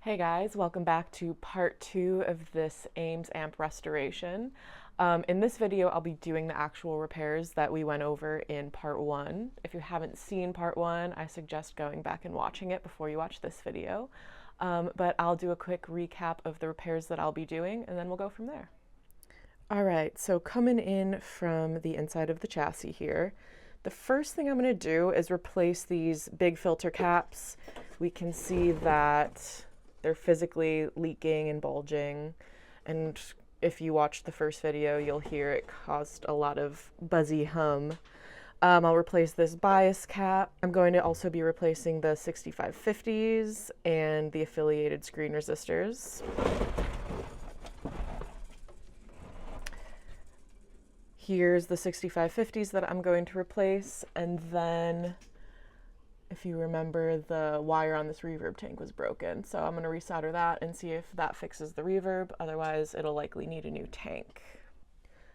Hey guys, welcome back to part 2 of this Ames amp restoration. In this video, I'll be doing the actual repairs that we went over in part 1. If you haven't seen part 1, I suggest going back and watching it before you watch this video. But I'll do a quick recap of the repairs that I'll be doing, and then we'll go from there. All right, so coming in from the inside of the chassis here, the first thing I'm going to do is replace these big filter caps. We can see that they're physically leaking and bulging, and if you watched the first video, you'll hear it caused a lot of buzzy hum. I'll replace this bias cap. I'm going to also be replacing the 6550s and the affiliated screen resistors. Here's the 6550s that I'm going to replace, and then if you remember, the wire on this reverb tank was broken, so I'm going to resolder that and see if that fixes the reverb. Otherwise, it'll likely need a new tank.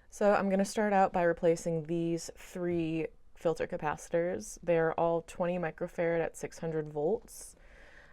So I'm going to start out by replacing these 3 filter capacitors. They're all 20 microfarad at 600 volts.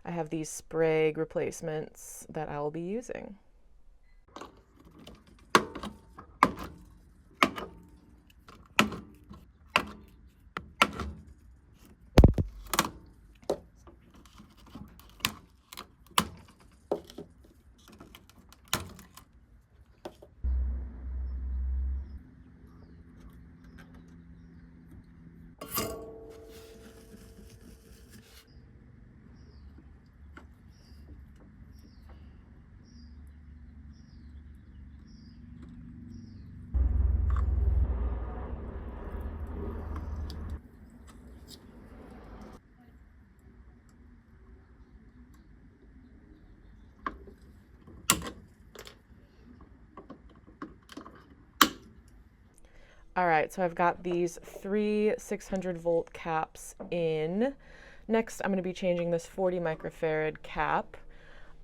I have these Sprague replacements that I will be using. All right, so I've got these 3 600 volt caps in. Next, I'm going to be changing this 40 microfarad cap.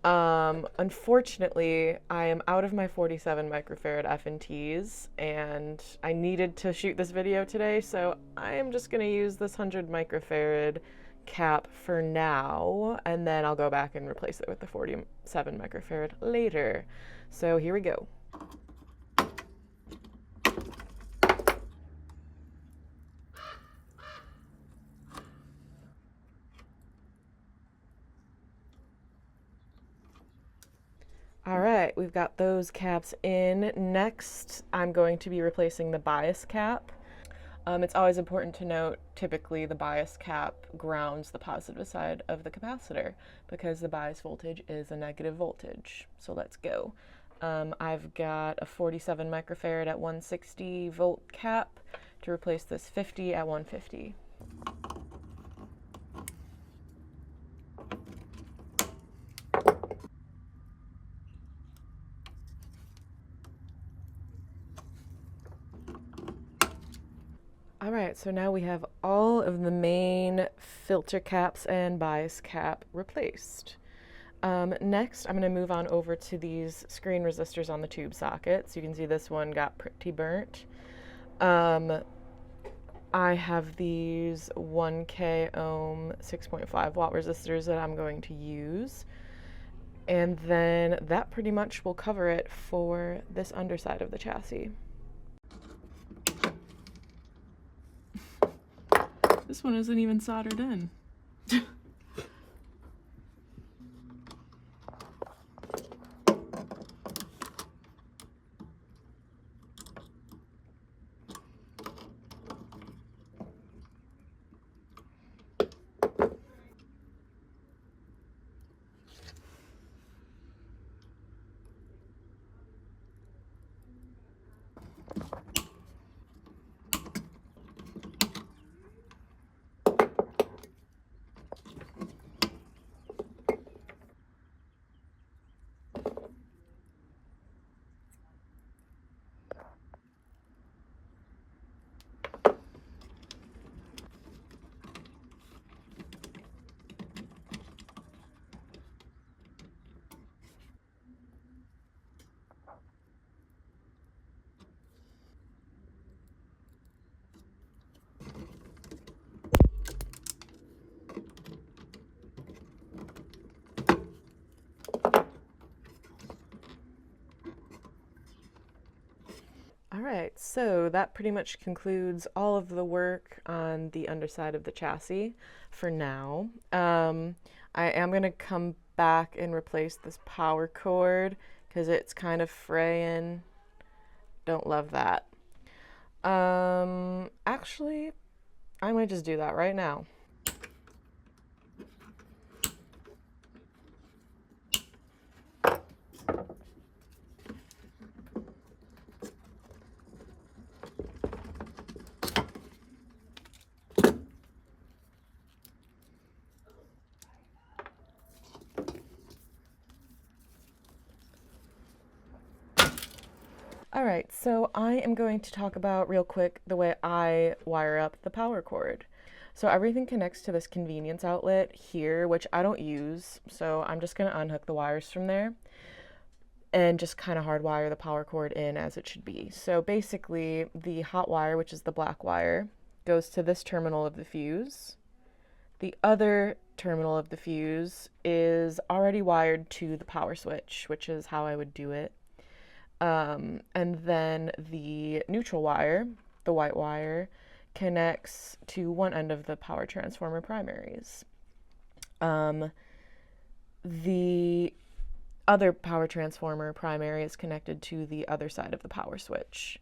Unfortunately, I am out of my 47 microfarad F&Ts, and I needed to shoot this video today, so I am just going to use this 100 microfarad cap for now, and then I'll go back and replace it with the 47 microfarad later. So here we go. All right, we've got those caps in. Next, I'm going to be replacing the bias cap. It's always important to note, typically the bias cap grounds the positive side of the capacitor because the bias voltage is a negative voltage. So let's go. I've got a 47 microfarad at 160 volt cap to replace this 50 at 150. All right, so now we have all of the main filter caps and bias cap replaced. Next, I'm going to move on over to these screen resistors on the tube sockets. You can see this one got pretty burnt. I have these 1K ohm 6.5 watt resistors that I'm going to use. And then that pretty much will cover it for this underside of the chassis. This one isn't even soldered in. All right, so that pretty much concludes all of the work on the underside of the chassis for now. I am going to come back and replace this power cord because it's kind of fraying. Don't love that. Actually, I might just do that right now. All right, so I am going to talk about real quick the way I wire up the power cord. So everything connects to this convenience outlet here, which I don't use. So I'm just going to unhook the wires from there and just kind of hardwire the power cord in as it should be. So basically the hot wire, which is the black wire, goes to this terminal of the fuse. The other terminal of the fuse is already wired to the power switch, which is how I would do it. And then the neutral wire, the white wire, connects to one end of the power transformer primaries. The other power transformer primary is connected to the other side of the power switch.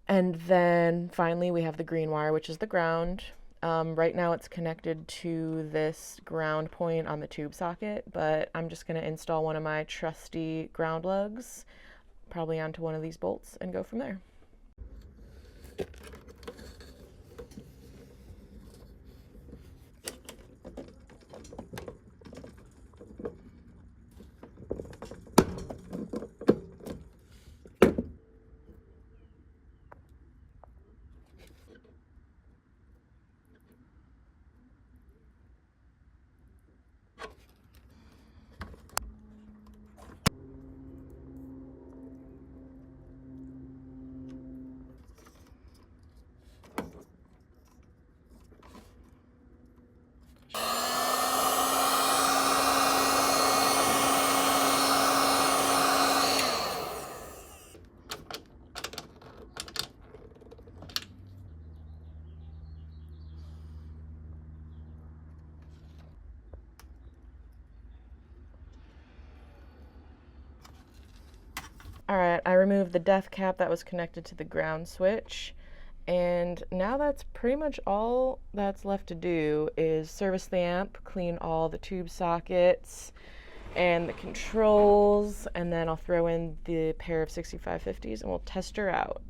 And then finally we have the green wire, which is the ground. Right now it's connected to this ground point on the tube socket, but I'm just going to install one of my trusty ground lugs probably onto one of these bolts and go from there. All right, I removed the def cap that was connected to the ground switch, and now that's pretty much all that's left to do is service the amp, clean all the tube sockets and the controls, and then I'll throw in the pair of 6550s and we'll test her out.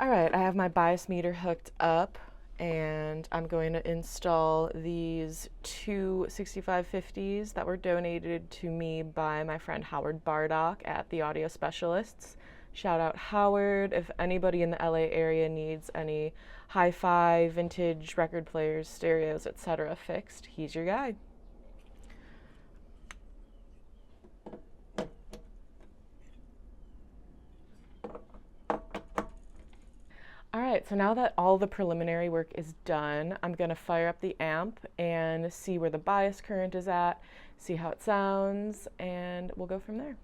All right, I have my bias meter hooked up and I'm going to install these two 6550s that were donated to me by my friend Howard Bardock at the Audio Specialists. Shout out Howard. If anybody in the LA area needs any hi-fi, vintage record players, stereos, etc. fixed, he's your guy. All right, so now that all the preliminary work is done, I'm going to fire up the amp and see where the bias current is at, see how it sounds, and we'll go from there.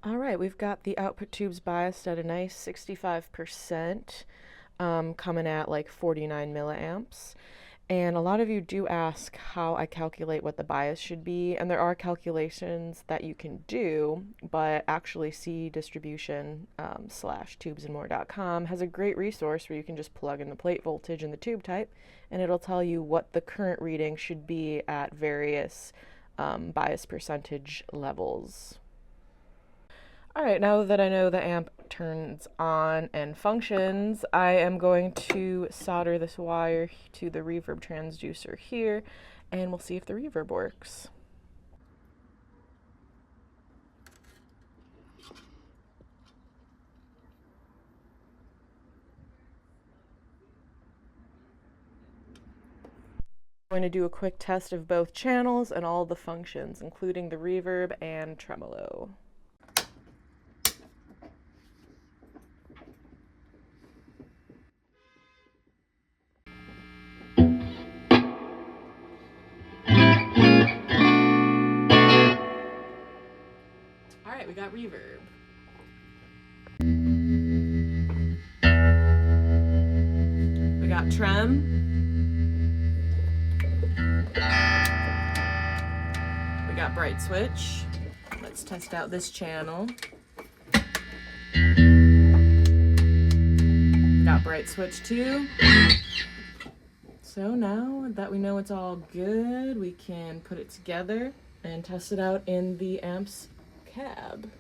All right, we've got the output tubes biased at a nice 65%, coming at like 49 milliamps. And a lot of you do ask how I calculate what the bias should be, and there are calculations that you can do, but actually cdistribution slash tubesandmore.com has a great resource where you can just plug in the plate voltage and the tube type, and it'll tell you what the current reading should be at various bias percentage levels. All right, now that I know the amp turns on and functions, I am going to solder this wire to the reverb transducer here, and we'll see if the reverb works. I'm going to do a quick test of both channels and all the functions, including the reverb and tremolo. All right, we got reverb. We got trem. We got bright switch. Let's test out this channel. Got bright switch too. So now that we know it's all good, we can put it together and test it out in the amp's cab.